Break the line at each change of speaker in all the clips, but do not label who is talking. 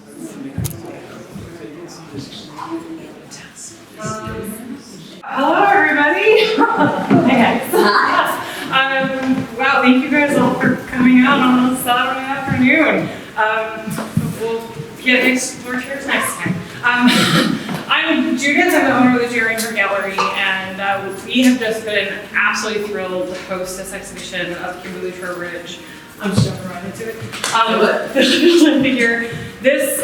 Hello, everybody. Hi, guys. Wow, thank you guys all for coming out on a Saturday afternoon. We'll get more chairs next time. I'm Judith. I'm the owner of the Rinehart Gallery, and we have just been absolutely thrilled to host this exhibition of Kimberly Trowbridge. I'm just jumping right into it. Figure. This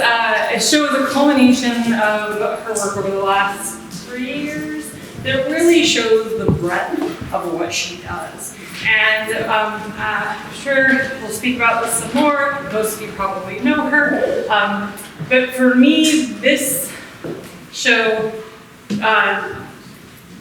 shows a culmination of her work over the last 3 years that really shows the breadth of what she does. And I'm sure we'll speak about this some more. Most of you probably know her. But for me, this show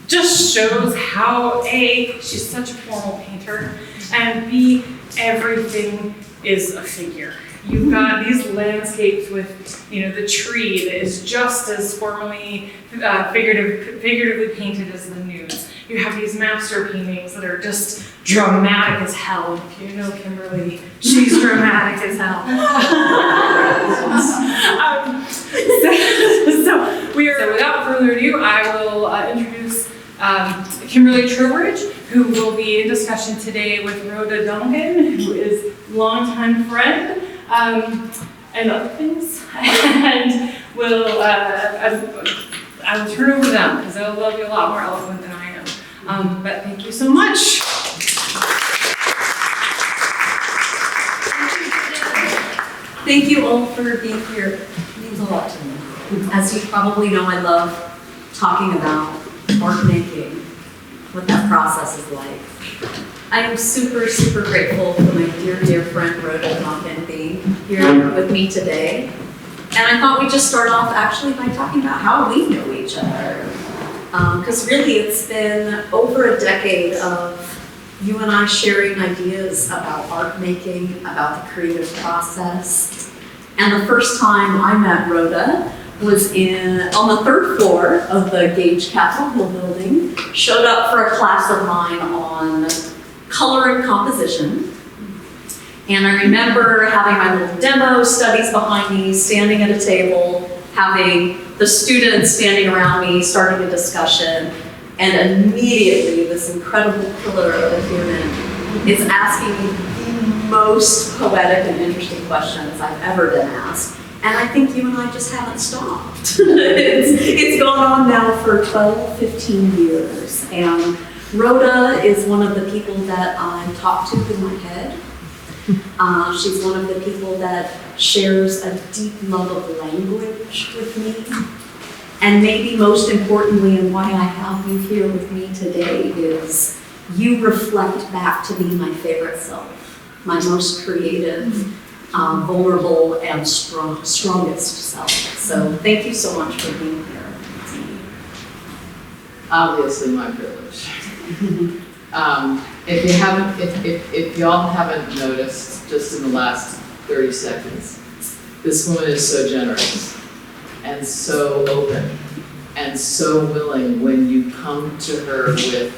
just shows how A, she's such a formal painter, and B, everything is a figure. You've got these landscapes with, the tree that is just as formally, figuratively painted as the nudes. You have these master paintings that are just dramatic as hell. If you know Kimberly, she's dramatic as hell. So without further ado, I will introduce Kimberly Trowbridge, who will be in discussion today with Rhoda Donkin, who is a longtime friend, and other things. And I will turn over to them because they'll be a lot more eloquent than I am. But thank you so much.
Thank you all for being here. It means a lot to me. As you probably know, I love talking about art making, what that process is like. I am super, super grateful for my dear, dear friend Rhoda Donkin being here with me today. And I thought we'd just start off actually by talking about how we know each other. Because really it's been over a decade of you and I sharing ideas about art making, about the creative process. And the first time I met Rhoda was on the 3rd floor of the Gage Capitol Hill building, showed up for a class of mine on color and composition. And I remember having my little demo studies behind me, standing at a table, having the students standing around me, starting a discussion, and immediately this incredible pillar of a human is asking me the most poetic and interesting questions I've ever been asked. And I think you and I just haven't stopped. It's gone on now for 12, 15 years. And Rhoda is one of the people that I talk to in my head. She's one of the people that shares a deep love of language with me. And maybe most importantly, and why I have you here with me today, is you reflect back to be my favorite self, my most creative, vulnerable, and strongest self. So thank you so much for being here.
Obviously my privilege. If y'all haven't noticed, just in the last 30 seconds, this woman is so generous and so open and so willing when you come to her with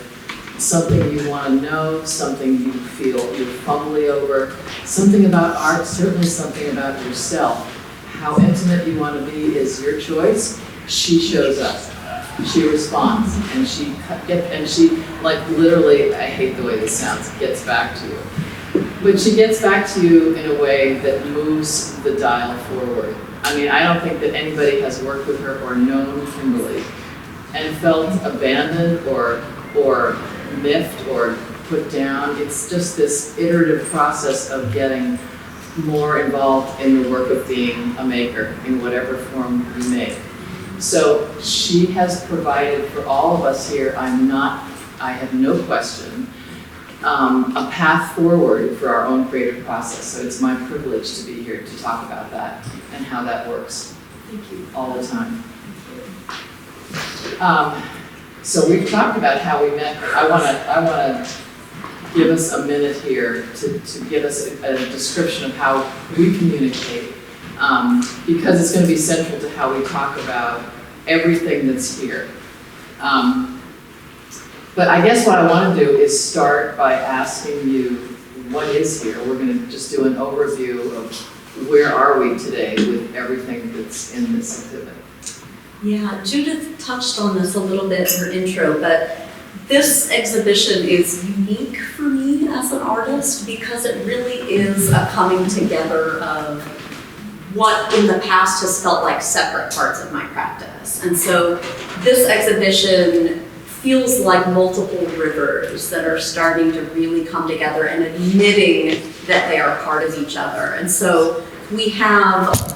something you want to know, something you feel you're fumbly over, something about art, certainly something about yourself. How intimate you want to be is your choice. She shows up. She responds, and she like literally, I hate the way this sounds, gets back to you. But she gets back to you in a way that moves the dial forward. I mean, I don't think that anybody has worked with her or known Kimberly and felt abandoned or miffed or put down. It's just this iterative process of getting more involved in the work of being a maker in whatever form you make. So she has provided for all of us here, I have no question, a path forward for our own creative process. So it's my privilege to be here to talk about that and how that works.
Thank you.
All the time. So we've talked about how we met. I want to give us a minute here to give us a description of how we communicate, because it's going to be central to how we talk about everything that's here. But I guess what I want to do is start by asking you what is here. We're going to just do an overview of where are we today with everything that's in this exhibit?
Yeah, Judith touched on this a little bit in her intro, but this exhibition is unique for me as an artist because it really is a coming together of what in the past has felt like separate parts of my practice. And so this exhibition feels like multiple rivers that are starting to really come together and admitting that they are part of each other. And so we have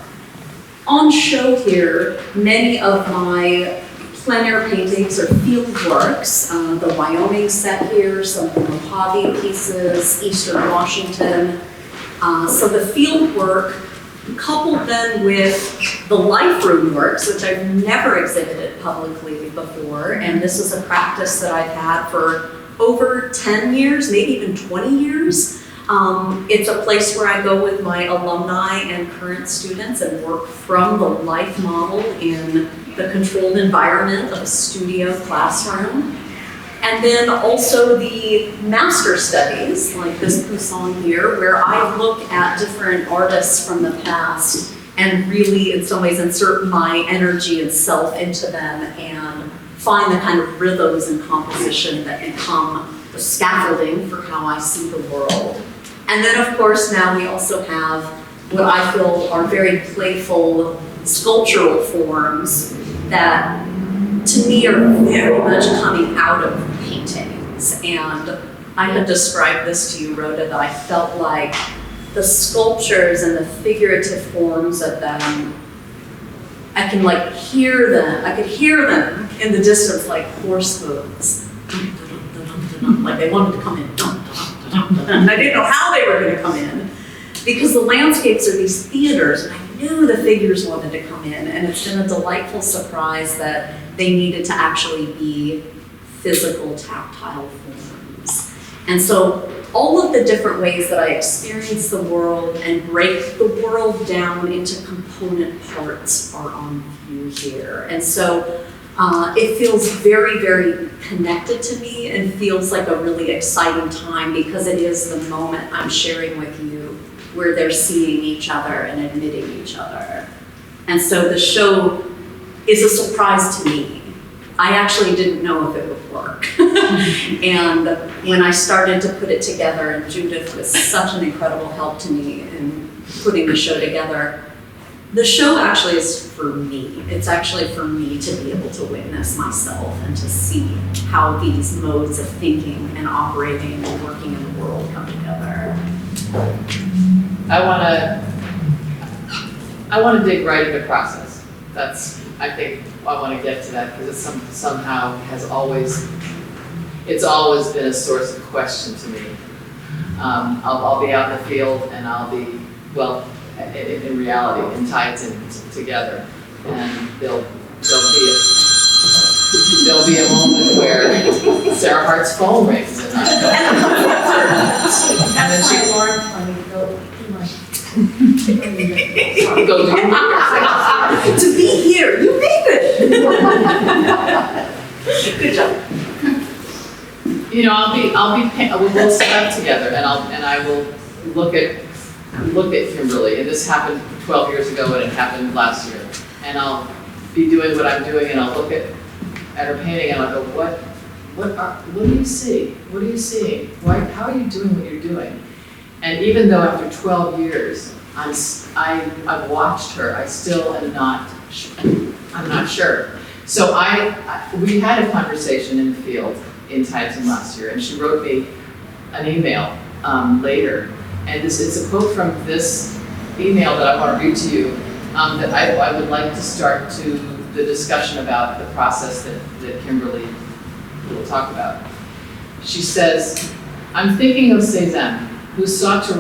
on show here many of my plein air paintings or field works, the Wyoming set here, some Mojave pieces, Eastern Washington. So the field work coupled then with the life room works, which I've never exhibited publicly before, and this is a practice that I've had for over 10 years, maybe even 20 years. It's a place where I go with my alumni and current students and work from the life model in the controlled environment of a studio classroom. And then also the master studies, like this Poussin here, where I look at different artists from the past and really, in some ways, insert my energy and self into them and find the kind of rhythms and composition that become the scaffolding for how I see the world. And then, of course, now we also have what I feel are very playful sculptural forms that, to me, are very much coming out of paintings. And I had described this to you, Rhoda, that I felt like the sculptures and the figurative forms of them, I can like hear them. I could hear them in the distance like horse hooves. Like they wanted to come in. And I didn't know how they were going to come in because the landscapes are these theaters and I knew the figures wanted to come in, and it's been a delightful surprise that they needed to actually be physical, tactile forms. And so all of the different ways that I experience the world and break the world down into component parts are on view here. And so it feels very, very connected to me and feels like a really exciting time because it is the moment I'm sharing with you where they're seeing each other and admitting each other. And so the show is a surprise to me. I actually didn't know if it would work. And when I started to put it together, and Judith was such an incredible help to me in putting the show together, the show actually is for me. It's actually for me to be able to witness myself and to see how these modes of thinking and operating and working in the world come together.
I want to dig right into process. That's, I think, I want to get to that because it somehow has always, it's always been a source of question to me. I'll be out in the field and I'll be, well, in reality, and tied together, and there'll be a moment where Sarah Hart's phone rings and then she go do your
To be here, you made it. Good job.
You know, we'll sit up together, and I will look at Kimberly, and this happened 12 years ago, and it happened last year, and I'll be doing what I'm doing, and I'll look at her painting, and I'll go, what do you see? What are you seeing? How are you doing what you're doing? And even though after 12 years, I've watched her, I still am not, I'm not sure. So we had a conversation in the field in Titan last year, and she wrote me an email later, and it's a quote from this email that I want to read to you that I would like to start to the discussion about the process that Kimberly will talk about. She says, I'm thinking of Cézanne, who sought to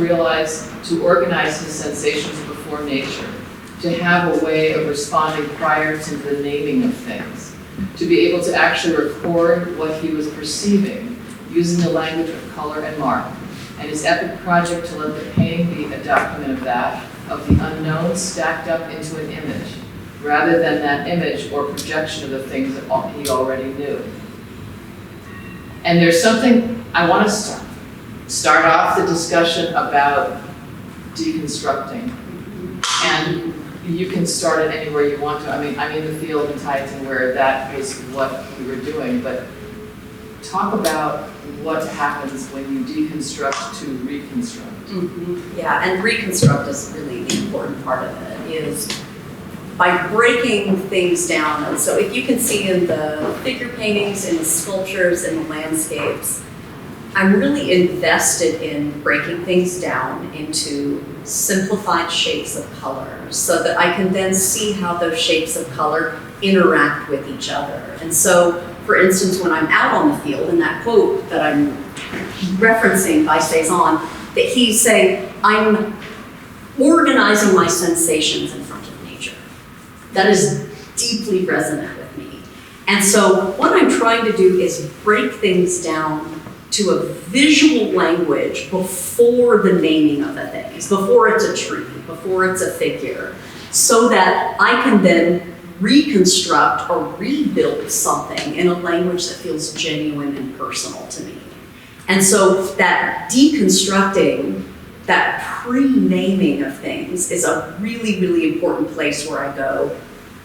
organize his sensations before nature, to have a way of responding prior to the naming of things, to be able to actually record what he was perceiving using the language of color and mark, and his epic project to let the painting be a document of that, of the unknown stacked up into an image, rather than that image or projection of the things that he already knew. And there's something I want to start off the discussion about deconstructing And you can start it anywhere you want to. I mean, I'm in the field in Titan where that was what we were doing, but talk about what happens when you deconstruct to reconstruct.
Yeah, and reconstruct is really the important part of it, is by breaking things down. And so if you can see in the figure paintings, in the sculptures, in the landscapes, I'm really invested in breaking things down into simplified shapes of color so that I can then see how those shapes of color interact with each other. And so, for instance, when I'm out on the field, in that quote that I'm referencing by Cezanne, that he's saying, I'm organizing my sensations in front of nature. That is deeply resonant with me. And so what I'm trying to do is break things down to a visual language before the naming of the things, before it's a tree, before it's a figure, so that I can then reconstruct or rebuild something in a language that feels genuine and personal to me. And so that deconstructing, that pre-naming of things is a really, really important place where I go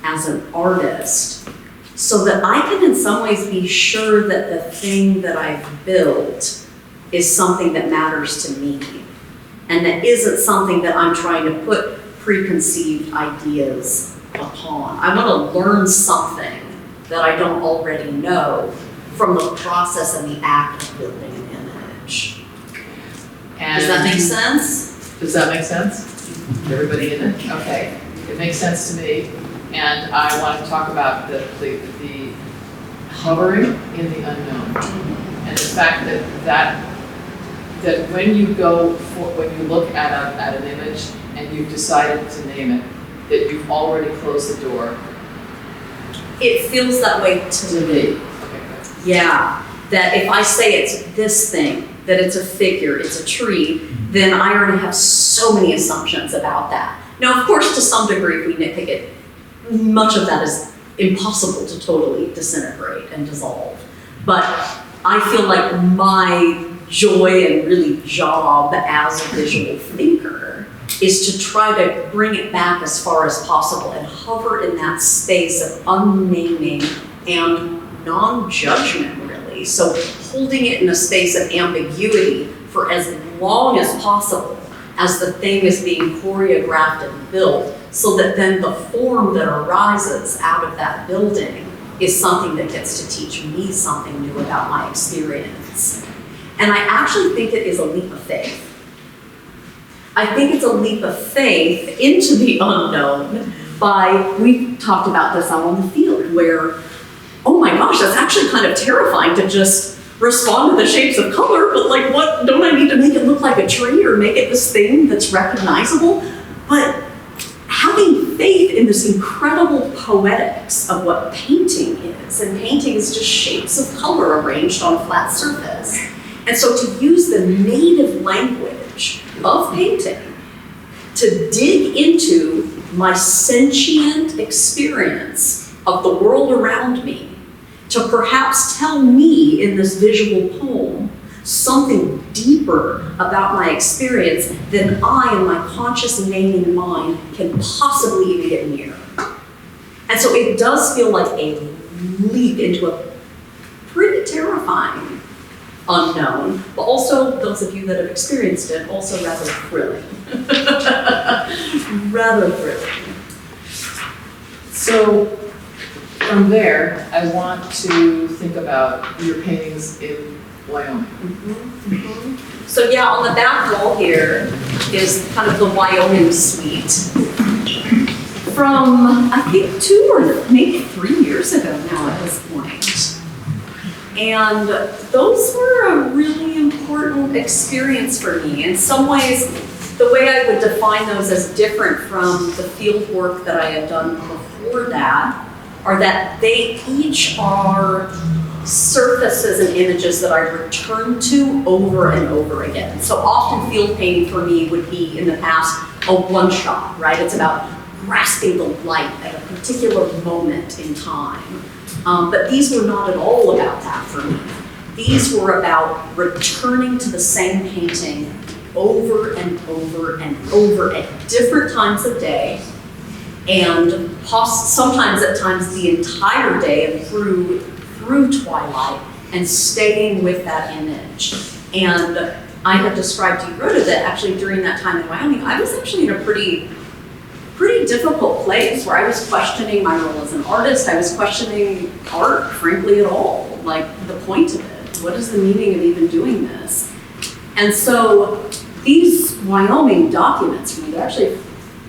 as an artist, so that I can in some ways be sure that the thing that I've built is something that matters to me, and that isn't something that I'm trying to put preconceived ideas upon. I want to learn something that I don't already know from the process and the act of building an image.
And
Does that make sense?
Does that make sense? Everybody in it? Okay, it makes sense to me. And I want to talk about the hovering in the unknown, and the fact that when you look at an image and you've decided to name it, that you've already closed the door.
It feels that way to me.
Okay, good.
Yeah, that if I say it's this thing, that it's a figure, it's a tree, then I already have so many assumptions about that. Now, of course, to some degree, if we nitpick it, much of that is impossible to totally disintegrate and dissolve. But I feel like my joy and really job as a visual thinker is to try to bring it back as far as possible and hover in that space of unnaming and non-judgment, really. So holding it in a space of ambiguity for as long as possible as the thing is being choreographed and built, so that then the form that arises out of that building is something that gets to teach me something new about my experience. And I actually think it is a leap of faith. I think it's a leap of faith into the unknown we talked about this out on the field where, oh my gosh, that's actually kind of terrifying to just respond to the shapes of color, but like what, don't I need to make it look like a tree or make it this thing that's recognizable? But having faith in this incredible poetics of what painting is, and painting is just shapes of color arranged on a flat surface. And so to use the native language of painting to dig into my sentient experience of the world around me, to perhaps tell me in this visual poem something deeper about my experience than I in my conscious naming mind can possibly even get near. And so it does feel like a leap into a pretty terrifying unknown, but also those of you that have experienced it, also rather thrilling. Rather thrilling.
So from there, I want to think about your paintings in Wyoming.
So yeah, on the back wall here is kind of the Wyoming suite from, I think, 2 or maybe 3 years ago now at this point. And those were a really important experience for me. In some ways, the way I would define those as different from the field work that I had done before that are that they each are surfaces and images that I return to over and over again. So often field painting for me would be in the past a one shot, right? It's about grasping the light at a particular moment in time. But these were not at all about that for me. These were about returning to the same painting over and over and over at different times of day, and sometimes at times the entire day and through twilight, and staying with that image. And I have described to you, Rhoda, that actually during that time in Wyoming, I was actually in a pretty difficult place where I was questioning my role as an artist. I was questioning art, frankly, at all, like the point of it. What is the meaning of even doing this? And so these Wyoming documents for me, they're actually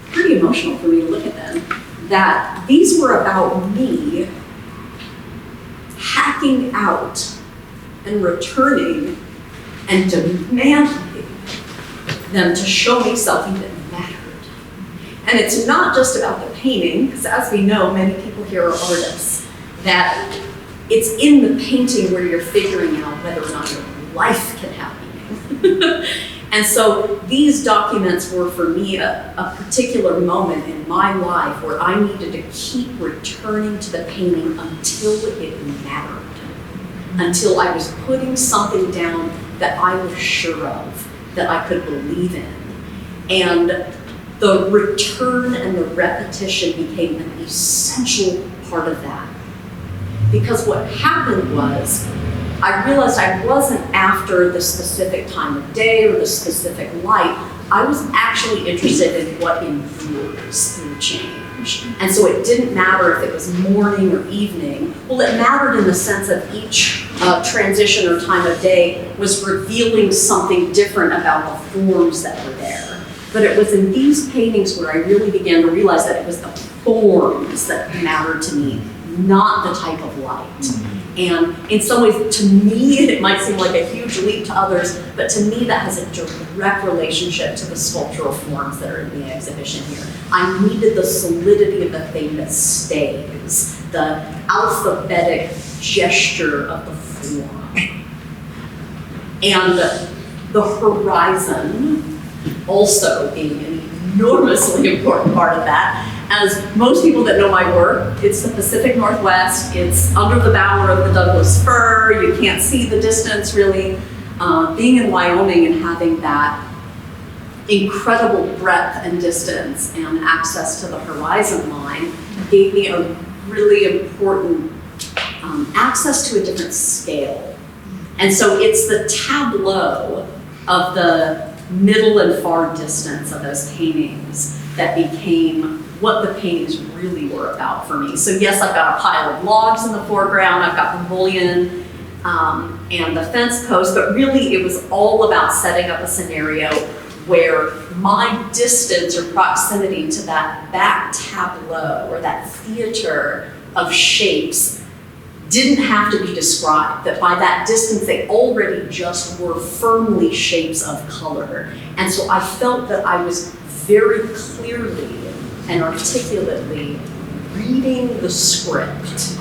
pretty emotional for me to look at them, that these were about me hacking out and returning and demanding them to show me something that mattered. And it's not just about the painting, because as we know, many people here are artists, that it's in the painting where you're figuring out whether or not your life can have meaning. And so these documents were for me a particular moment in my life where I needed to keep returning to the painting until it mattered, until I was putting something down that I was sure of, that I could believe in. And the return and the repetition became an essential part of that. Because what happened was, I realized I wasn't after the specific time of day or the specific light. I was actually interested in what endures through change. And so it didn't matter if it was morning or evening. Well, it mattered in the sense of each transition or time of day was revealing something different about the forms that were there. But it was in these paintings where I really began to realize that it was the forms that mattered to me, not the type of light. And in some ways, to me, it might seem like a huge leap to others, but to me, that has a direct relationship to the sculptural forms that are in the exhibition here. I needed the solidity of the thing that stays, the alphabetic gesture of the form. And the horizon also being an enormously important part of that. As most people that know my work, it's the Pacific Northwest, it's under the bower of the Douglas fir, you can't see the distance really. Being in Wyoming and having that incredible breadth and distance and access to the horizon line gave me a really important access to a different scale. And so it's the tableau of the middle and far distance of those paintings that became what the paintings really were about for me. So yes, I've got a pile of logs in the foreground, I've got the mullion and the fence post, but really it was all about setting up a scenario where my distance or proximity to that back tableau or that theater of shapes didn't have to be described, that by that distance they already just were firmly shapes of color. And so I felt that I was very clearly and articulately reading the script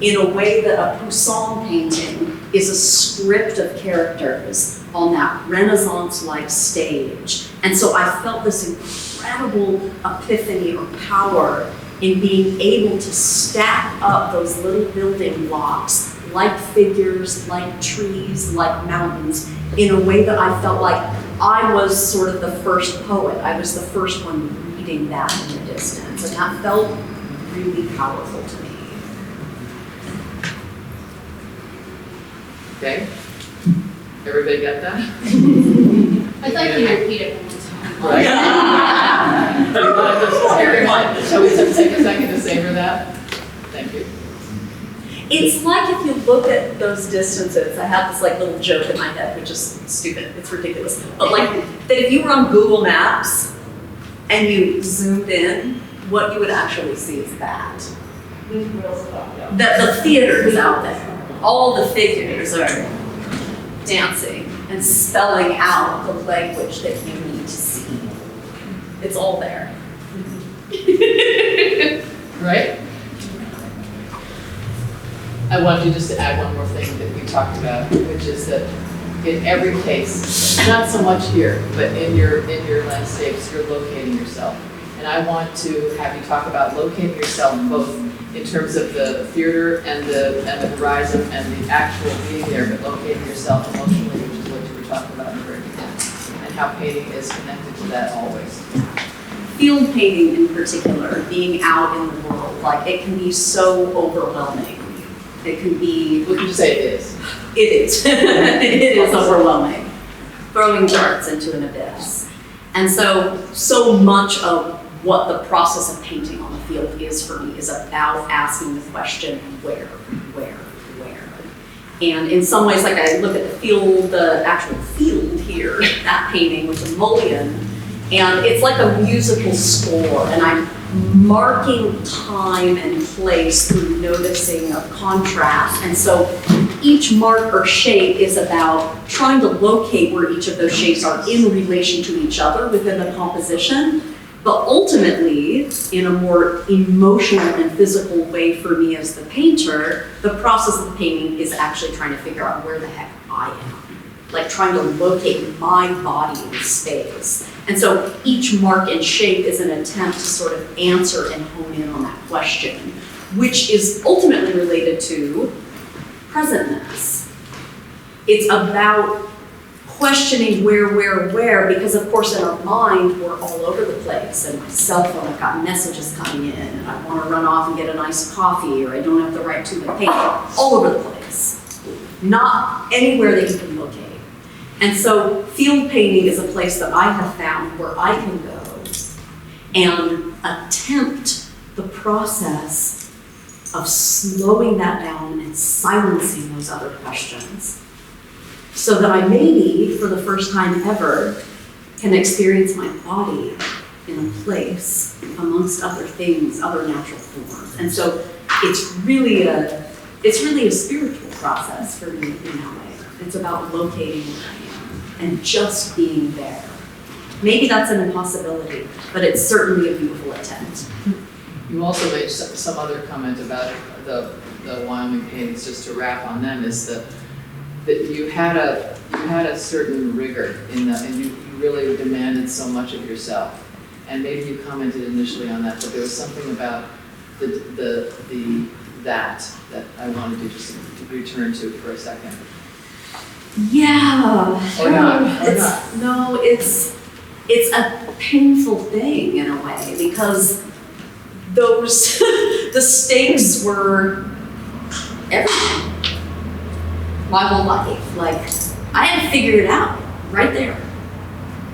in a way that a Poussin painting is a script of characters on that Renaissance-like stage. And so I felt this incredible epiphany or power in being able to stack up those little building blocks like figures, like trees, like mountains, in a way that I felt like I was sort of the first poet. I was the first one reading that in the distance, and that felt really powerful to me.
Okay, everybody got that?
I'd like you to repeat it one more time.
Right. Do you want to just everyone, shall we just take a second to savor that? Thank you.
It's like if you look at those distances, I have this like little joke in my head, which is stupid, it's ridiculous. But like that if you were on Google Maps and you zoomed in, what you would actually see is that. That the theater is out there. All the figures are dancing and spelling out the language that you need to see. It's all there.
Right? I want you just to add one more thing that we talked about, which is that in every case, not so much here, but in your landscapes, you're locating yourself. And I want to have you talk about locating yourself both in terms of the theater and the horizon and the actual being there, but locating yourself emotionally, which is what you were talking about in the very beginning. And how painting is connected to that always.
Field painting in particular, being out in the world, like it can be so overwhelming. It can be,
We can just say it is.
it is, it is overwhelming. Throwing darts into an abyss. And so much of what the process of painting on the field is for me is about asking the question, where? And in some ways, like I look at the field, the actual field here, that painting with the mullion, and it's like a musical score, and I'm marking time and place through noticing of contrast. And so each mark or shape is about trying to locate where each of those shapes are in relation to each other within the composition. But ultimately, in a more emotional and physical way for me as the painter, the process of the painting is actually trying to figure out where the heck I am. Like trying to locate my body in space. And so each mark and shape is an attempt to sort of answer and hone in on that question, which is ultimately related to presentness. It's about questioning where, because of course in our mind, we're all over the place. And my cell phone, I've got messages coming in, and I want to run off and get a nice coffee, or I don't have the right tube of paint, all over the place. Not anywhere that you can locate. And so field painting is a place that I have found where I can go and attempt the process of slowing that down and silencing those other questions, so that I maybe, for the first time ever, can experience my body in a place amongst other things, other natural forms. And so it's really a spiritual process for me in that way. It's about locating where I am and just being there. Maybe that's an impossibility, but it's certainly a beautiful attempt.
You also made some other comment about the Wyoming paintings, just to wrap on them, is that you had a certain rigor in that, and you really demanded so much of yourself. And maybe you commented initially on that, but there was something about that I wanted to just return to for a second.
Yeah.
Or not.
No, it's a painful thing in a way, because those the stakes were everything. My whole life, like I had figured it out right there.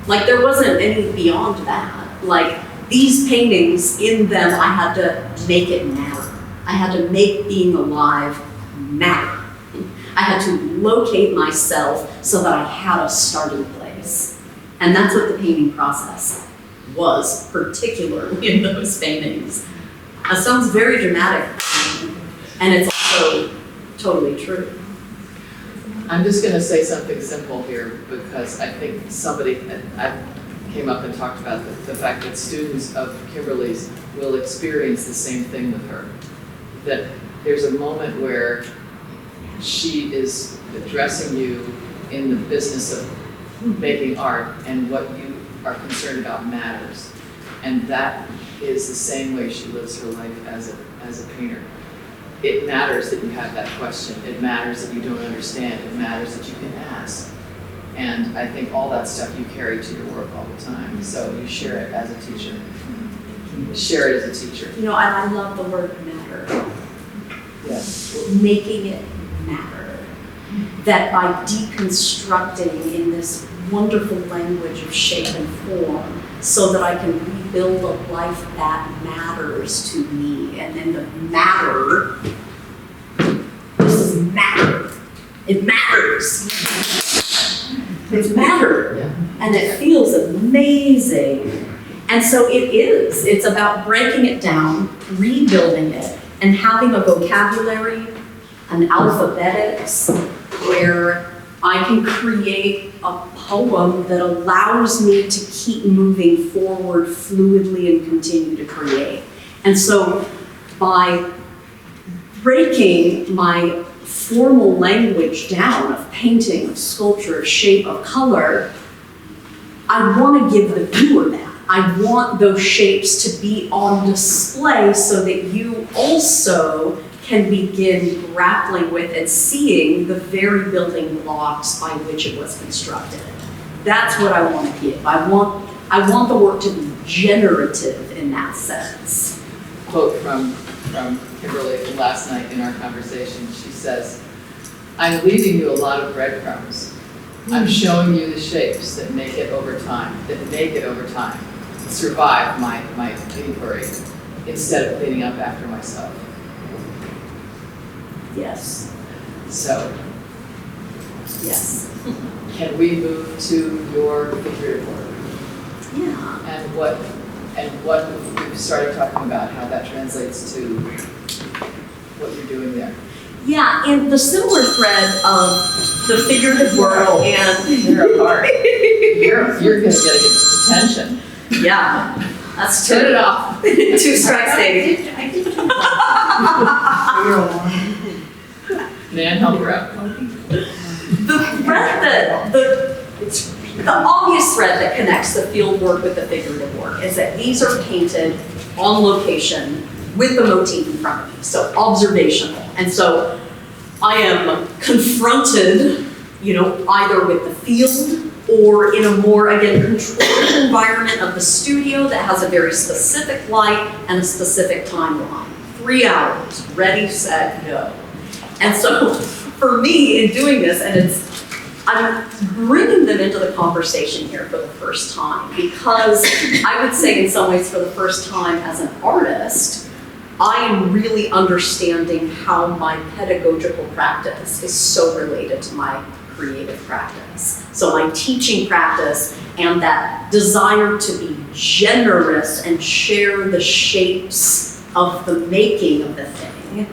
Like there wasn't any beyond that. Like these paintings, in them, I had to make it matter. I had to make being alive matter. I had to locate myself so that I had a starting place. And that's what the painting process was, particularly in those paintings. It sounds very dramatic, and it's also totally true.
I'm just going to say something simple here, because I think I came up and talked about the fact that students of Kimberly's will experience the same thing with her. That there's a moment where she is addressing you in the business of making art, and what you are concerned about matters. And that is the same way she lives her life as a painter. It matters that you have that question. It matters that you don't understand. It matters that you can ask. And I think all that stuff you carry to your work all the time. So you share it as a teacher. Share it as a teacher.
You know, I love the word matter.
Yes.
Making it matter. That by deconstructing in this wonderful language of shape and form, so that I can rebuild a life that matters to me. And then the matter, this is matter. It matters. It's matter.
Yeah.
And it feels amazing. And so it is. It's about breaking it down, rebuilding it, and having a vocabulary, an alphabetics, where I can create a poem that allows me to keep moving forward fluidly and continue to create. And so by breaking my formal language down of painting, of sculpture, of shape, of color, I want to give the viewer that. I want those shapes to be on display so that you also can begin grappling with and seeing the very building blocks by which it was constructed. that's what I want to give. I want the work to be generative in that sense.
Quote from Kimberly last night in our conversation. She says, "I'm leaving you a lot of breadcrumbs. I'm showing you the shapes that make it over time, survive my inquiry, instead of cleaning up after myself."
Yes,
So,
yes.
can we move to your figurative work?
Yeah.
And what we've started talking about, how that translates to what you're doing there.
Yeah, and the similar thread of the figurative work and
You're apart. You're gonna get attention.
yeah, that's
Turn it
true.
off.
2 strikes, baby.
I did.
Nan, help her out.
The thread that the obvious thread that connects the field work with the figurative work is that these are painted on location with the motif in front of me, so observational. And so I am confronted, either with the field or in a more, again, controlled environment of the studio that has a very specific light and a specific timeline. 3 hours, ready, set, go. And so for me in doing this, and I'm bringing them into the conversation here for the first time because I would say in some ways for the first time as an artist, I am really understanding how my pedagogical practice is so related to my creative practice. So my teaching practice and that desire to be generous and share the shapes of the making of the thing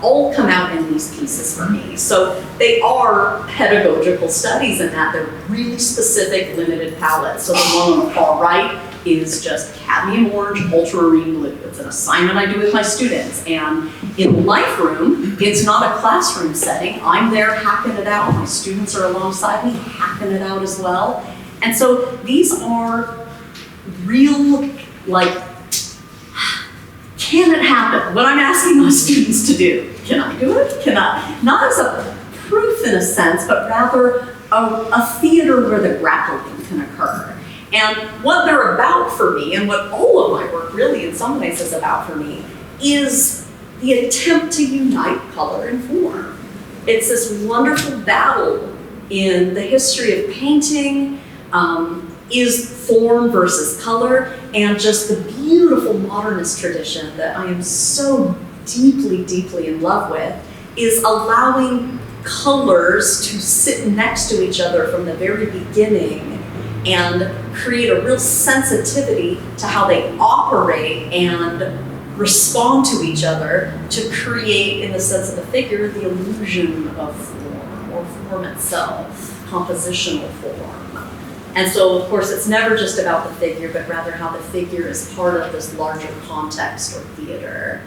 all come out in these pieces for me. So they are pedagogical studies in that they're really specific, limited palettes. So the one on the far right is just cadmium orange, ultramarine blue. It's an assignment I do with my students. And in Life Room, it's not a classroom setting. I'm there hacking it out. My students are alongside me hacking it out as well. And so these are real, can it happen? What I'm asking my students to do. Can I do it? Can I? Not as a proof in a sense, but rather a theater where the grappling can occur. And what they're about for me, and what all of my work really in some ways is about for me, is the attempt to unite color and form. It's this wonderful battle in the history of painting, is form versus color, and just the beautiful modernist tradition that I am so deeply, deeply in love with, is allowing colors to sit next to each other from the very beginning and create a real sensitivity to how they operate and respond to each other to create, in the sense of the figure, the illusion of form, or form itself, compositional form. And so, of course, it's never just about the figure, but rather how the figure is part of this larger context or theater.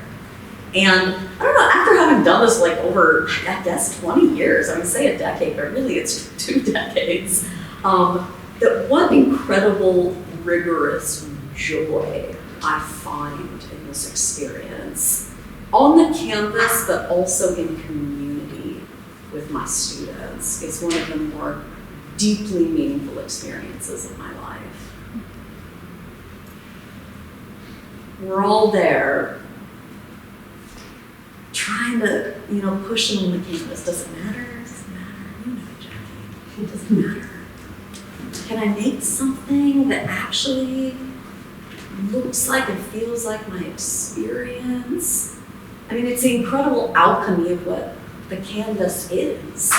And I don't know, after having done this over, I guess, 20 years, I would say a decade, but really it's 2 decades, that what incredible, rigorous joy I find in this experience on the canvas, but also in community with my students. It's one of the more deeply meaningful experiences of my life. We're all there trying to, push them on the canvas. Does it matter? Does it matter? Jackie. It doesn't matter. Can I make something that actually looks like and feels like my experience? I mean, it's the incredible alchemy of what the canvas is.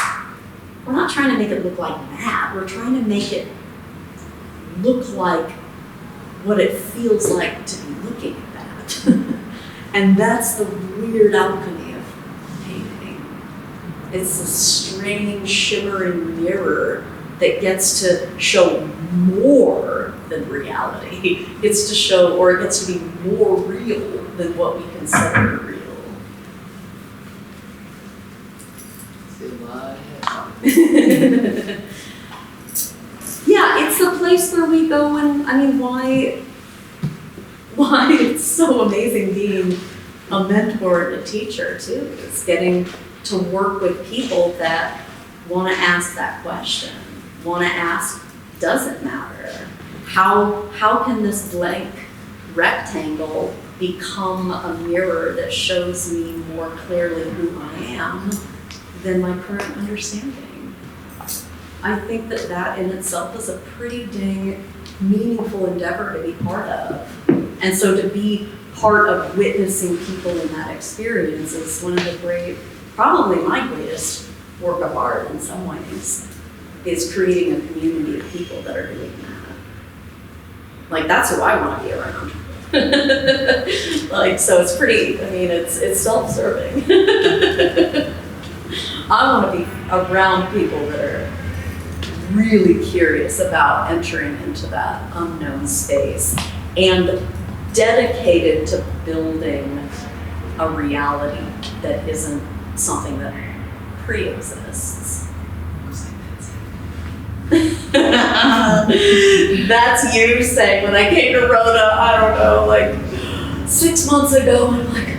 We're not trying to make it look like that. We're trying to make it look like what it feels like to be looking at that. And that's the weird alchemy of painting. It's a strange, shimmering mirror that gets to show more than reality. It gets to show, or it gets to be more real than what we consider real. Yeah, it's the place where we go, and I mean, why it's so amazing being a mentor and a teacher too. It's getting to work with people that want to ask that question, want to ask doesn't matter. How can this blank rectangle become a mirror that shows me more clearly who I am than my current understanding? I think that that in itself is a pretty dang meaningful endeavor to be part of. And so to be part of witnessing people in that experience is one of the probably my greatest work of art in some ways, is creating a community of people that are doing that. Like, that's who I want to be around. Like, so it's pretty, I mean, it's self-serving. I want to be around people that are really curious about entering into that unknown space and dedicated to building a reality that isn't something that pre-exists. That's you saying, when I came to Rhoda, I don't know, like 6 months ago, I'm like,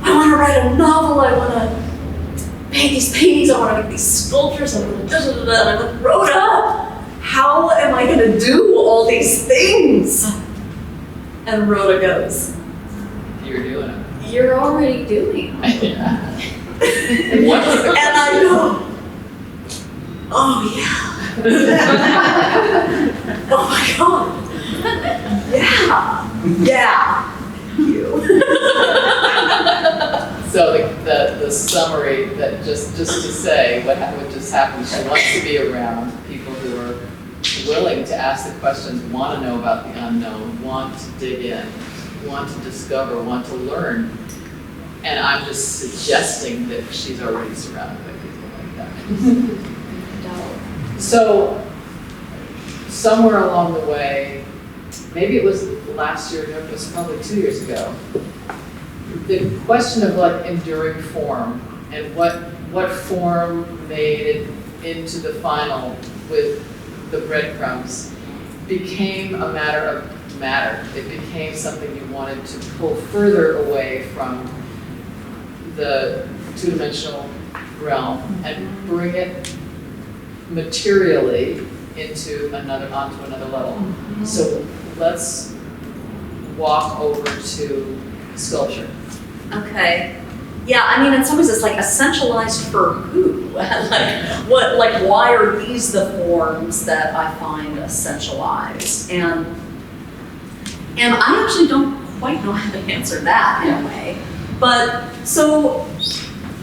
I want to write a novel, I want to paint these paintings, I want to make these sculptures, I want to and I'm like, Rhoda, how am I going to do all these things? And Rhoda goes,
You're doing it.
you're already doing it.
Yeah.
And I go, oh yeah. Oh my God. Yeah. Thank you.
So the summary, that just to say what just happened, she wants to be around people who are willing to ask the questions, want to know about the unknown, want to dig in, want to discover, want to learn. And I'm just suggesting that she's already surrounded by people like that. So somewhere along the way, maybe it was last year, no, it was probably 2 years ago, the question of like enduring form and what form made it into the final with the breadcrumbs became a matter of matter. It became something you wanted to pull further away from the two-dimensional realm and bring it materially onto another level.
Mm-hmm.
So let's walk over to sculpture.
Okay. Yeah, I mean, in some ways it's like essentialized for who? Why are these the forms that I find essentialized? And I actually don't quite know how to answer that in a way. But so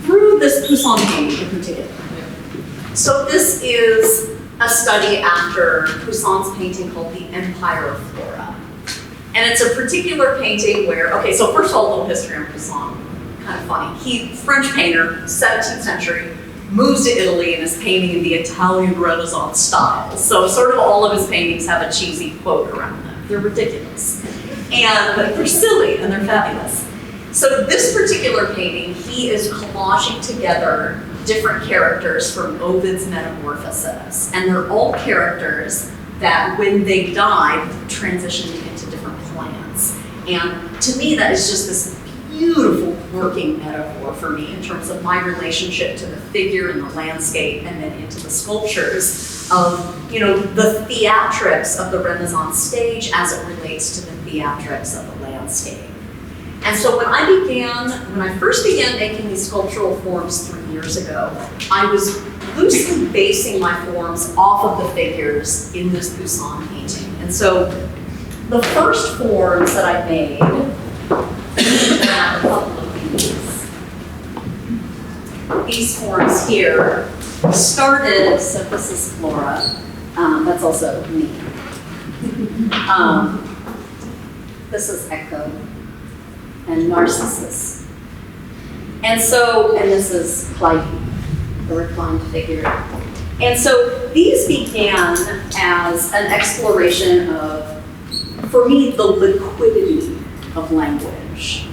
through this Poussin painting in particular. So this is a study after Poussin's painting called The Empire of Flora. And it's a particular painting where, okay, so first of all, a little history on Poussin. Kind of funny. French painter, 17th century, moves to Italy and is painting in the Italian Renaissance style. So sort of all of his paintings have a cheesy quote around them. They're ridiculous. And they're silly and they're fabulous. So this particular painting, he is collaging together different characters from Ovid's Metamorphoses. And they're all characters that when they died, transitioned into different plants. And to me, that is just this beautiful working metaphor for me in terms of my relationship to the figure and the landscape and then into the sculptures of, the theatrics of the Renaissance stage as it relates to the theatrics of the landscape. And so when I first began making these sculptural forms 3 years ago, I was loosely basing my forms off of the figures in this Poussin painting. And so the first forms that I made, a couple of these forms here started, so this is Flora, that's also me. This is Echo and Narcissus. And this is Clyde, the reclined figure. And so these began as an exploration of, for me, the liquidity of language,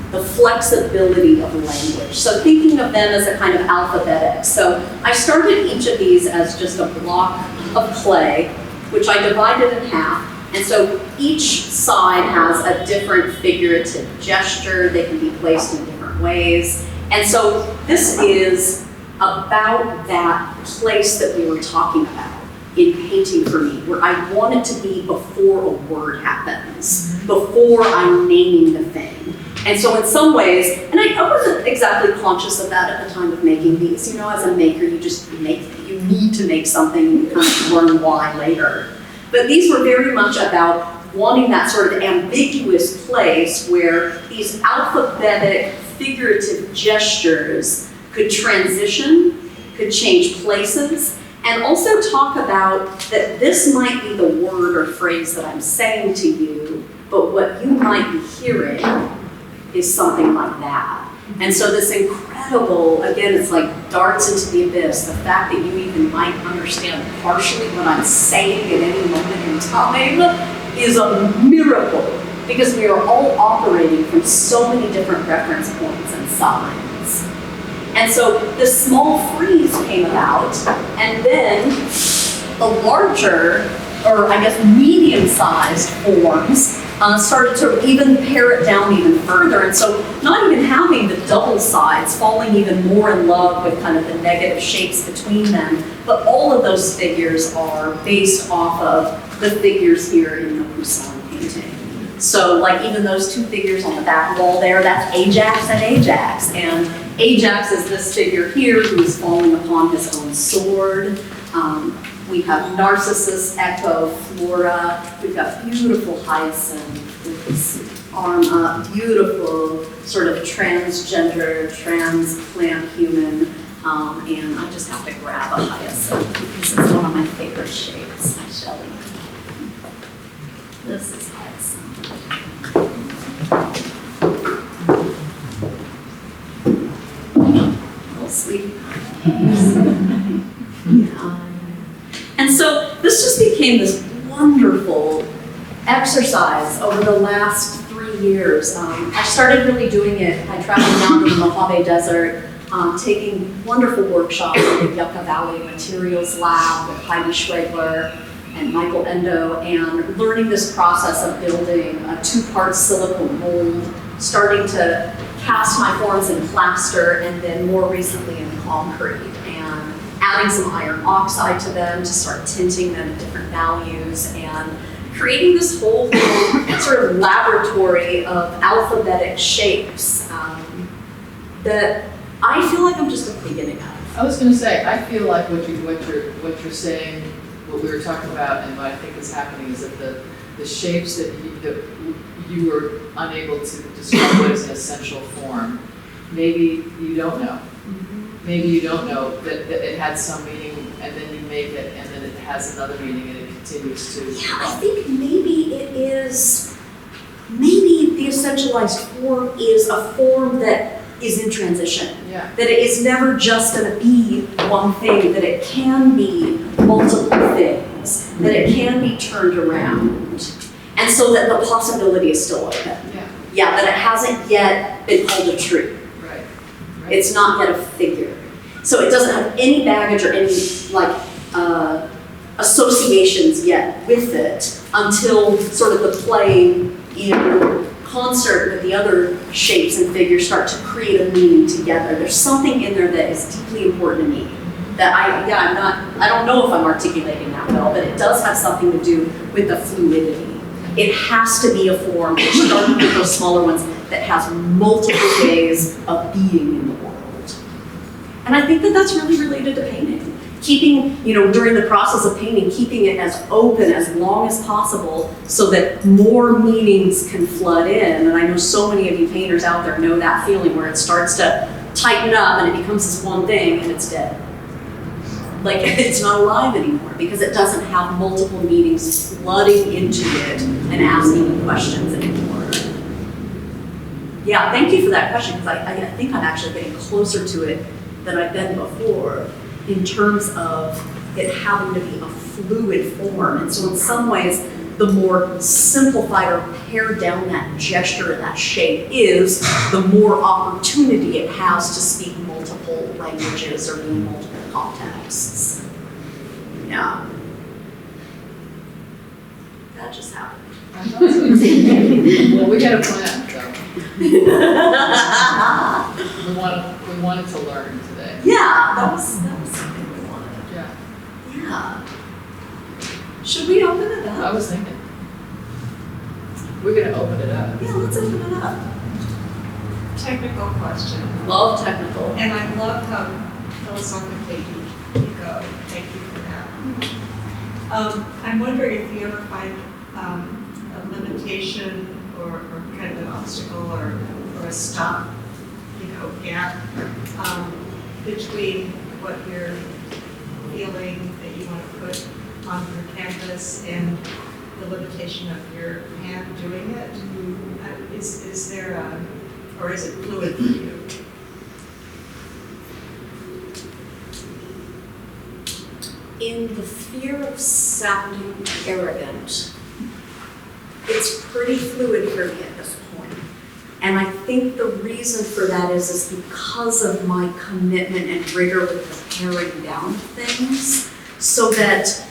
the flexibility of language. So thinking of them as a kind of alphabetic. So I started each of these as just a block of clay, which I divided in half. And so each side has a different figurative gesture. They can be placed in different ways. And so this is about that place that we were talking about. in painting for me, where I want it to be before a word happens, before I'm naming the thing. And so in some ways, and I wasn't exactly conscious of that at the time of making these. You know, as a maker, you just make, you need to make something and you kind of learn why later. But these were very much about wanting that sort of ambiguous place where these alphabetic, figurative gestures could transition, could change places, and also talk about that this might be the word or phrase that I'm saying to you, but what you might be hearing is something like that. And so this incredible, again, it's like darts into the abyss, the fact that you even might understand partially what I'm saying at any moment in time is a miracle, because we are all operating from so many different reference points and signs. And so this small freeze came about, and then the larger, or I guess medium-sized forms started to even pare it down even further. And so not even having the double sides, falling even more in love with kind of the negative shapes between them, but all of those figures are based off of the figures here in the Poussin painting. So like even those two figures on the back wall there, that's Ajax and Ajax. And Ajax is this figure here who is falling upon his own sword. We have Narcissus, Echo, Flora. We've got beautiful Hyacinth with his arm up, beautiful sort of transgender, transplant human. And I just have to grab a Hyacinth because it's one of my favorite shapes, Shelly. This is Hyacinth. Little sweet. Yeah. And so this just became this wonderful exercise over the last 3 years. I started really doing it. I traveled down to the Mojave Desert, taking wonderful workshops in the Yucca Valley Materials Lab with Heidi Schwegler and Michael Endo, and learning this process of building a 2-part silicone mold, starting to cast my forms in plaster, and then more recently in concrete, and adding some iron oxide to them to start tinting them at different values, and creating this whole sort of laboratory of alphabetic shapes that I feel like I'm just at the beginning of.
I was going to say, I feel like what you're saying, what we were talking about, and what I think is happening is that the shapes that you were unable to describe as an essential form, maybe you don't know. Maybe you don't know that it had some meaning, and then you make it, and then it has another meaning, and it continues to.
Yeah, I think maybe it is, maybe the essentialized form is a form that is in transition.
Yeah.
That it is never just going to be one thing, that it can be multiple things, that it can be turned around. And so that the possibility is still open.
Yeah.
Yeah, that it hasn't yet been called a tree.
Right.
It's not yet a figure. So it doesn't have any baggage or any associations yet with it until sort of the play in concert with the other shapes and figures start to create a meaning together. There's something in there that is deeply important to me that I don't know if I'm articulating that well, but it does have something to do with the fluidity. It has to be a form, starting with those smaller ones, that has multiple ways of being in the world. And I think that that's really related to painting. Keeping, during the process of painting, keeping it as open as long as possible so that more meanings can flood in. And I know so many of you painters out there know that feeling where it starts to tighten up and it becomes this one thing and it's dead. Like it's not alive anymore because it doesn't have multiple meanings flooding into it and asking you questions anymore. Yeah, thank you for that question, because I think I'm actually getting closer to it than I've been before in terms of it having to be a fluid form. And so in some ways, the more simplified or pared down that gesture and that shape is, the more opportunity it has to speak multiple languages or be in multiple contexts. Yeah. That just happened.
I thought so. Well, we got a plan, so. We wanted to learn today.
Yeah, that was something we wanted.
Yeah.
Yeah. Should we open it
I
up?
was thinking. We're gonna open it up.
Yeah, let's open it up.
Technical question,
Love technical.
and I love how philosophically you go. Thank you for that. I'm wondering if you ever find a limitation or kind of an obstacle or a stop, gap between what you're feeling that you want to put on your canvas and the limitation of your hand doing it. Is there a, or is it fluid for you?
In the fear of sounding arrogant, it's pretty fluid for me at this point. And I think the reason for that is because of my commitment and rigor with the paring down things, so that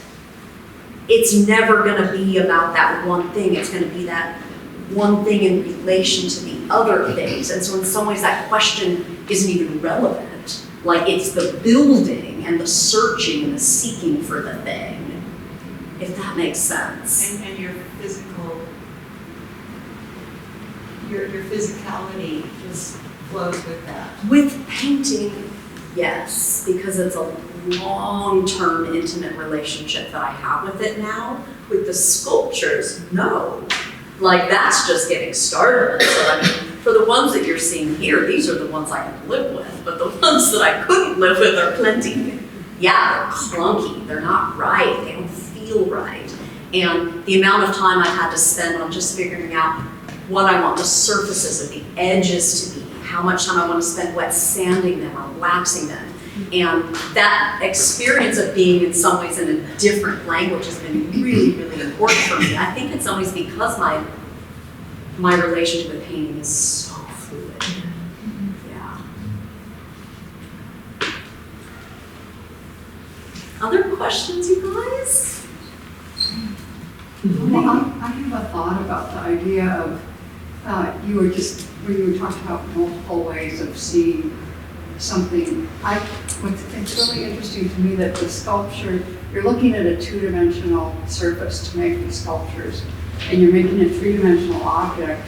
it's never gonna be about that one thing, it's gonna be that one thing in relation to the other things. And so in some ways that question isn't even relevant. Like, it's the building and the searching and the seeking for the thing, if that makes sense.
And your physical, your physicality just flows with that.
With painting, yes, because it's a long-term intimate relationship that I have with it now. With the sculptures, no. Like, that's just getting started. So I mean, for the ones that you're seeing here, these are the ones I can live with, but the ones that I couldn't live with are plenty. Yeah, they're clunky, they're not right, they don't feel right. And the amount of time I've had to spend on just figuring out what I want the surfaces of the edges to be, how much time I want to spend wet sanding them or waxing them. And that experience of being in some ways in a different language has been really, really important for me. I think in some ways because my relationship with painting is so fluid. Yeah. Other questions, you guys?
Well, I have a thought about the idea of, when you were talking about multiple ways of seeing something. It's really interesting to me that the sculpture, you're looking at a two-dimensional surface to make these sculptures, and you're making a three-dimensional object.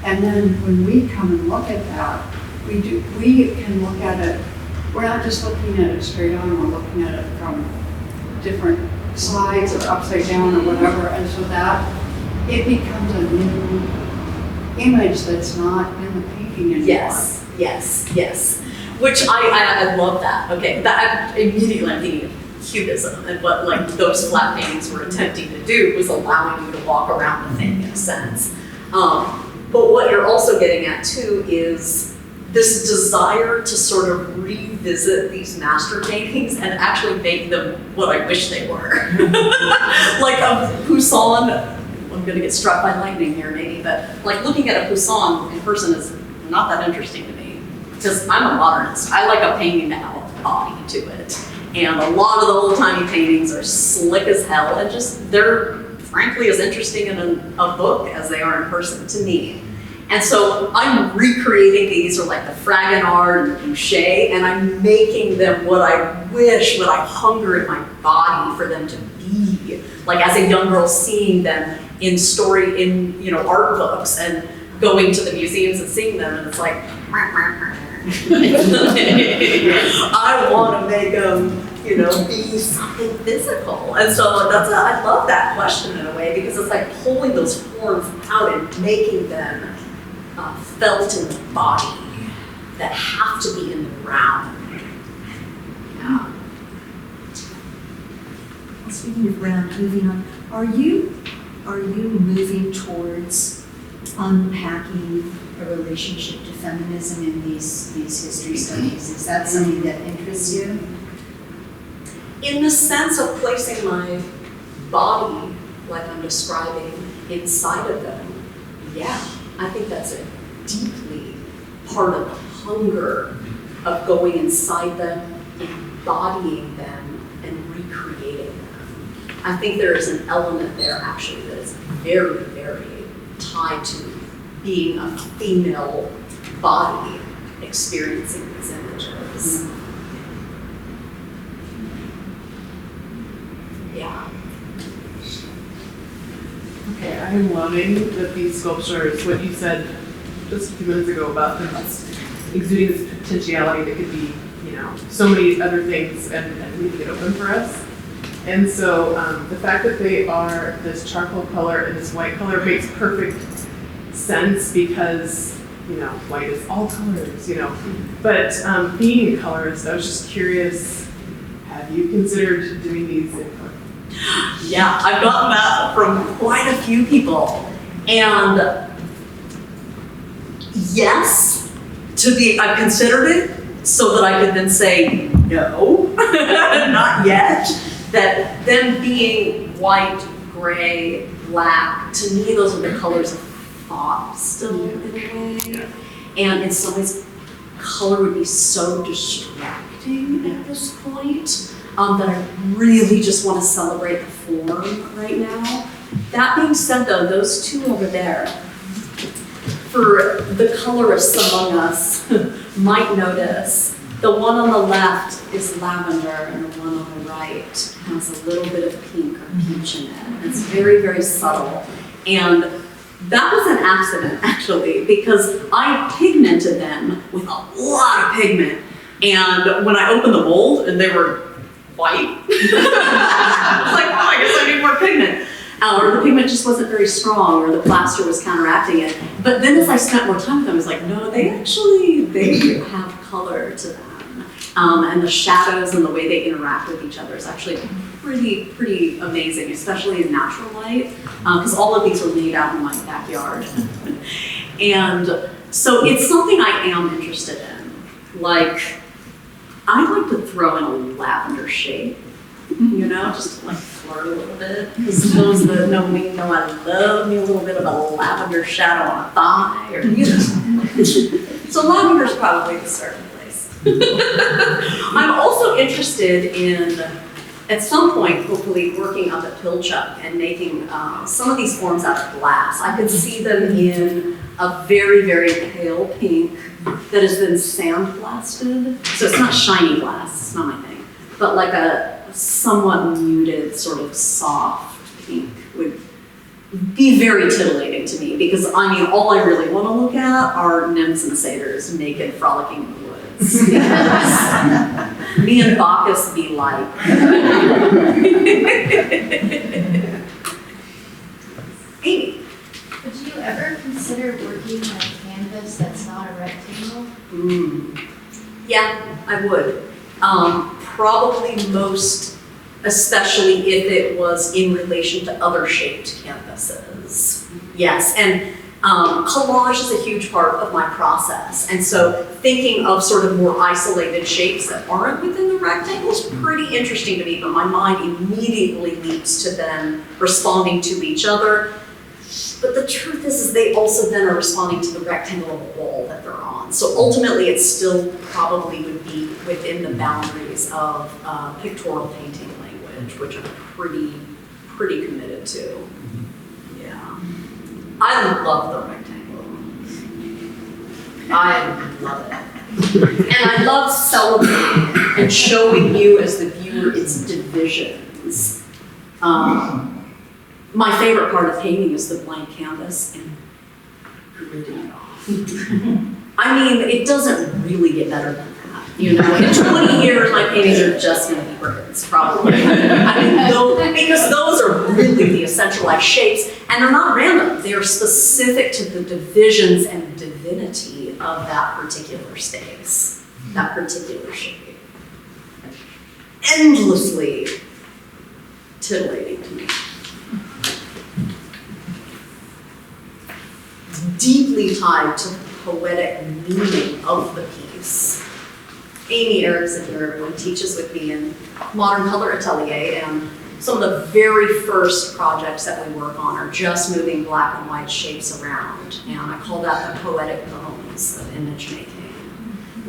And then when we come and look at that, we can look at it, we're not just looking at it straight on, we're looking at it from different sides or upside down or whatever, and so that it becomes a new image that's not in the painting anymore.
Yes, yes, yes. Which I love that. Okay, that immediately I'm thinking of cubism, and what like those flat paintings were attempting to do was allowing you to walk around the thing in a sense. But what you're also getting at too is this desire to sort of revisit these master paintings and actually make them what I wish they were. Like Poussin, I'm gonna get struck by lightning here maybe, but like looking at a Poussin in person is not that interesting to me. Because I'm a modernist. I like a painting to have a body to it. And a lot of the old-timey paintings are slick as hell and just, they're frankly as interesting in a book as they are in person to me. And so I'm recreating these, or like the Fragonard and the Boucher, and I'm making them what I wish, what I hunger in my body for them to be. Like as a young girl seeing them in art books and going to the museums and seeing them, and it's like, I want to make them, be something physical. And so I love that question in a way, because it's like pulling those forms out and making them felt in the body that have to be in the round. Yeah.
Speaking of round, moving on, are you moving towards unpacking a relationship to feminism in these history studies? Is that something that interests you?
In the sense of placing my body, like I'm describing, inside of them, yeah, I think that's a deeply part of the hunger of going inside them, embodying them, and recreating them. I think there is an element there actually that is very, very tied to being a female body experiencing these images. Yeah.
I'm loving that these sculptures, what you said just a few minutes ago about them just exuding this potentiality that could be, so many other things and leaving it open for us. And so the fact that they are this charcoal color and this white color makes perfect sense because, white is all colors, But being a colorist, I was just curious, have you considered doing these in color?
Yeah, I've gotten that from quite a few people. And yes, I've considered it so that I could then say no, not yet. That them being white, gray, black, to me those are the colors of thought still in a way. And in some ways, color would be so distracting at this point. That I really just want to celebrate the form right now. That being said though, those two over there, for the colorists among us might notice, the one on the left is lavender and the one on the right has a little bit of pink or peach in it. It's very, very subtle. And that was an accident actually, because I pigmented them with a lot of pigment. And when I opened the mold and they were white. I was like, oh, I guess I need more pigment. Or the pigment just wasn't very strong, or the plaster was counteracting it. But then as I spent more time with them, I was like, no, they have color to them. And the shadows and the way they interact with each other is actually pretty amazing, especially in natural light, because all of these were made out in my backyard. And so it's something I am interested in. Like, I like to throw in a lavender shade, just to flirt a little bit. Because those that know me know I love me a little bit of a lavender shadow on a thigh, or So lavender's probably the starting place. I'm also interested in, at some point, hopefully working up at Pilchuck and making some of these forms out of glass. I could see them in a very, very pale pink that has been sandblasted. So it's not shiny glass, it's not my thing. But like a somewhat muted, sort of soft pink would be very titillating to me, because all I really want to look at are nymphs and satyrs naked frolicking in the woods. Me and Bacchus be like. Amy.
Would you ever consider working on a canvas that's not a rectangle?
Yeah, I would. Probably most, especially if it was in relation to other shaped canvases. Yes, and collage is a huge part of my process. And so thinking of sort of more isolated shapes that aren't within the rectangle is pretty interesting to me, but my mind immediately leaps to them responding to each other. But the truth is they also then are responding to the rectangle of the wall that they're on. So ultimately it still probably would be within the boundaries of pictorial painting language, which I'm pretty committed to. Yeah. I love the rectangle. I love it. And I love celebrating and showing you as the viewer its divisions. My favorite part of painting is the blank canvas and gridding it off. It doesn't really get better than that. In 20 years, my paintings are just going to be birds, probably. Because those are really the essentialized shapes, and they're not random. They are specific to the divisions and divinity of that particular space, that particular shape. Endlessly titillating to me. Deeply tied to the poetic meaning of the piece. Amy Erickson here, everyone teaches with me in Modern Color Atelier, and some of the very first projects that we work on are just moving black and white shapes around, and I call that the poetic bones of image making.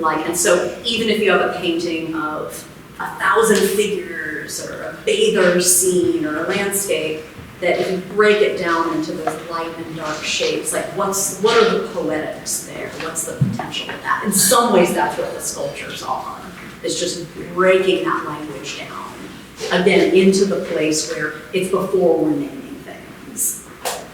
And so even if you have a painting of 1,000 figures, or a bather scene, or a landscape, that if you break it down into those light and dark shapes, what are the poetics there? What's the potential of that? In some ways, that's what the sculptures are. It's just breaking that language down, again, into the place where it's before we're naming things.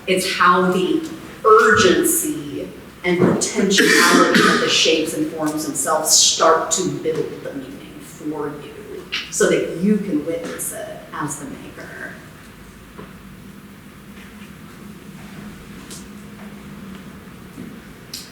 it's how the urgency and potentiality of the shapes and forms themselves start to build the meaning for you so that you can witness it as the maker.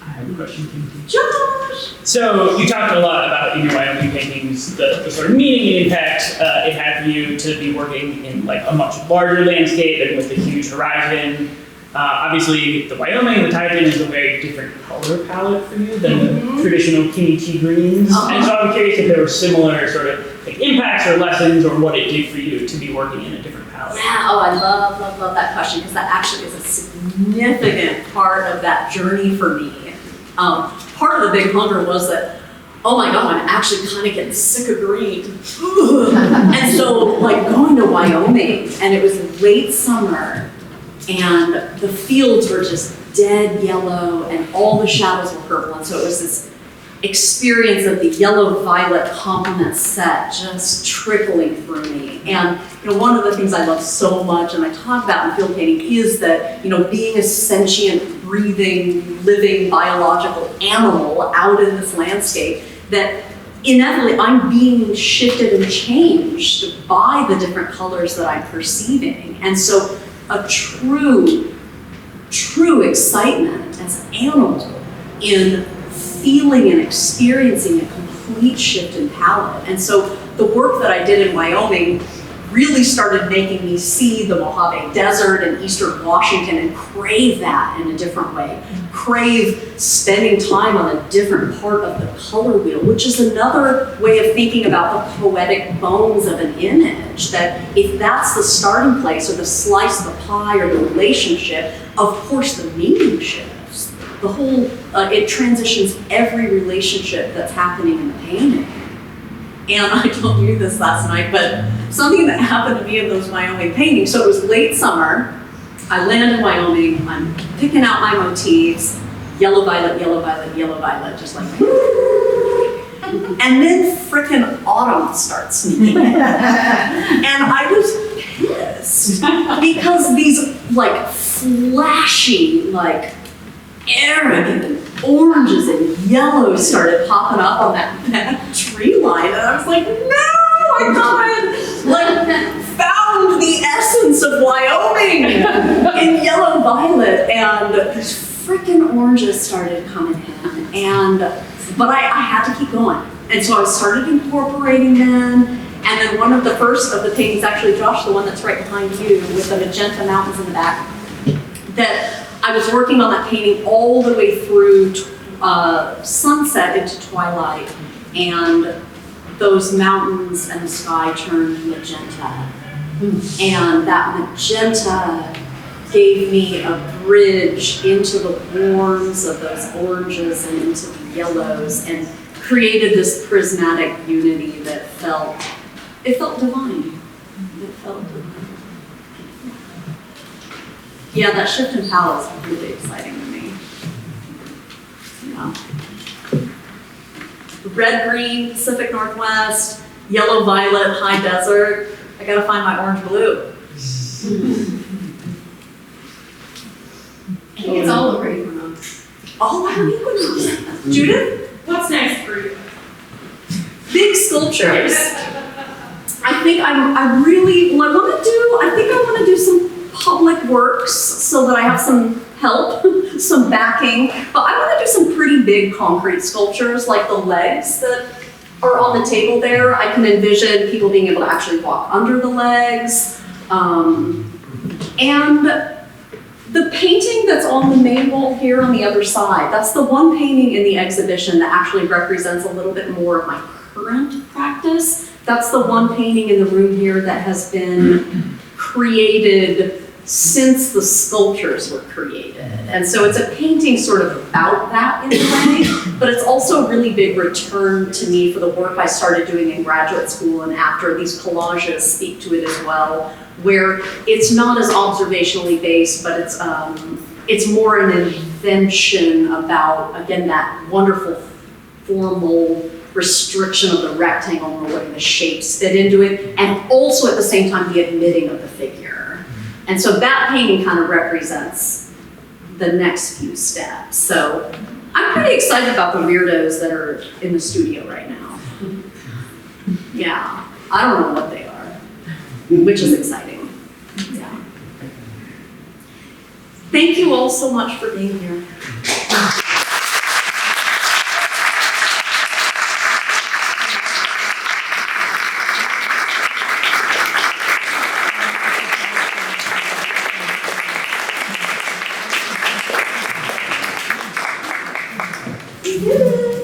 I have a question.
Josh!
So you talked a lot about in your Wyoming paintings the sort of meaning and impact it had for you to be working in like a much larger landscape and with a huge horizon. Obviously, the Wyoming, the taipan is a very different color palette for you than the traditional Kinney tea greens. And so I'm curious if there were similar sort of like impacts or lessons or what it did for you to be working in a different palette.
Yeah, oh, I love that question because that actually is a significant part of that journey for me. Part of the big hunger was that, oh my God, I'm actually kind of getting sick of green. And so like going to Wyoming, and it was late summer, and the fields were just dead yellow and all the shadows were purple. And so it was this experience of the yellow-violet complement set just trickling through me. And one of the things I love so much, and I talk about in field painting, is that being a sentient, breathing, living, biological animal out in this landscape, that inevitably I'm being shifted and changed by the different colors that I'm perceiving. And so a true excitement as an animal in feeling and experiencing a complete shift in palette. And so the work that I did in Wyoming really started making me see the Mojave Desert and Eastern Washington and crave that in a different way. Crave spending time on a different part of the color wheel, which is another way of thinking about the poetic bones of an image, that if that's the starting place or the slice of the pie or the relationship, of course the meaning shifts. The whole, it transitions every relationship that's happening in the painting. And I told you this last night, but something that happened to me in those Wyoming paintings, so it was late summer, I land in Wyoming, I'm picking out my motifs, yellow, violet, yellow, violet, yellow, violet, just like and then frickin' autumn starts sneaking in. And I was pissed because these like flashy, like arrogant oranges and yellows started popping up on that tree line, and I was like, no, I haven't like found the essence of Wyoming in yellow violet, and these freaking oranges started coming in, but I had to keep going, and so I started incorporating them. And then one of the first of the paintings, actually, Josh, the one that's right behind you with the magenta mountains in the back, that I was working on that painting all the way through sunset into twilight, and those mountains and the sky turned magenta. And that magenta gave me a bridge into the warms of those oranges and into the yellows, and created this prismatic unity that felt divine. It felt divine. Yeah, that shift in palette is really exciting to me. Yeah. Red, green, Pacific Northwest, yellow, violet, high desert. I gotta find my orange, blue.
I think it's all over equinox.
All over equinox. Judith?
What's next for you?
Big sculptures. I think I really, what I want to do, I think I want to do some public works so that I have some help, some backing, but I want to do some pretty big concrete sculptures, like the legs that are on the table there. I can envision people being able to actually walk under the legs. And the painting that's on the main wall here on the other side, that's the one painting in the exhibition that actually represents a little bit more of my current practice. That's the one painting in the room here that has been created since the sculptures were created. And so it's a painting sort of about that in a way, but it's also a really big return to me for the work I started doing in graduate school and after. These collages speak to it as well, where it's not as observationally based, but it's more an invention about, again, that wonderful formal restriction of the rectangle and the way the shapes fit into it, and also at the same time the admitting of the figure. And so that painting kind of represents the next few steps. So I'm pretty excited about the weirdos that are in the studio right now. Yeah, I don't know what they are, which is exciting. Yeah. Thank you all so much for being here.
Woo!